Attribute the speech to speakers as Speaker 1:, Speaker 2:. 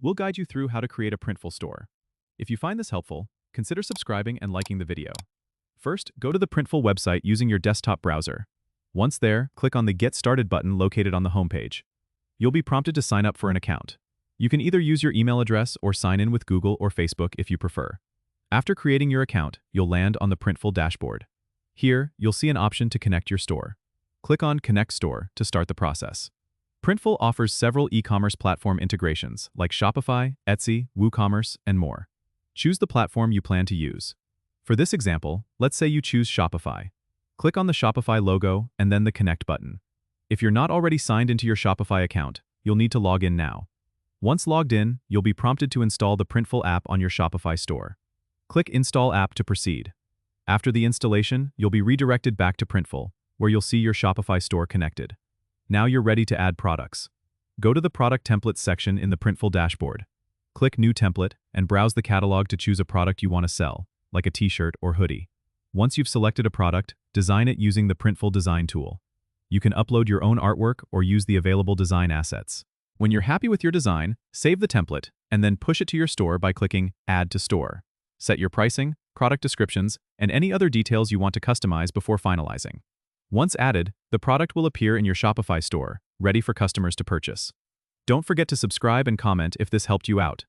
Speaker 1: we'll guide you through how to create a Printful store. If you find this helpful, consider subscribing and liking the video. First, go to the Printful website using your desktop browser. Once there, click on the Get Started button located on the homepage. You'll be prompted to sign up for an account. You can either use your email address or sign in with Google or Facebook if you prefer. After creating your account, you'll land on the Printful dashboard. Here, you'll see an option to connect your store. Click on Connect Store to start the process. Printful offers several e-commerce platform integrations like Shopify, Etsy, WooCommerce, and more. Choose the platform you plan to use. For this example, let's say you choose Shopify. Click on the Shopify logo and then the Connect button. If you're not already signed into your Shopify account, you'll need to log in now. Once logged in, you'll be prompted to install the Printful app on your Shopify store. Click Install App to proceed. After the installation, you'll be redirected back to Printful, where you'll see your Shopify store connected. Now you're ready to add products. Go to the Product Templates section in the Printful dashboard. Click New Template and browse the catalog to choose a product you want to sell, like a t-shirt or hoodie. Once you've selected a product, design it using the Printful design tool. You can upload your own artwork or use the available design assets. When you're happy with your design, save the template and then push it to your store by clicking Add to Store. Set your pricing, product descriptions, and any other details you want to customize before finalizing. Once added, the product will appear in your Shopify store, ready for customers to purchase. Don't forget to subscribe and comment if this helped you out.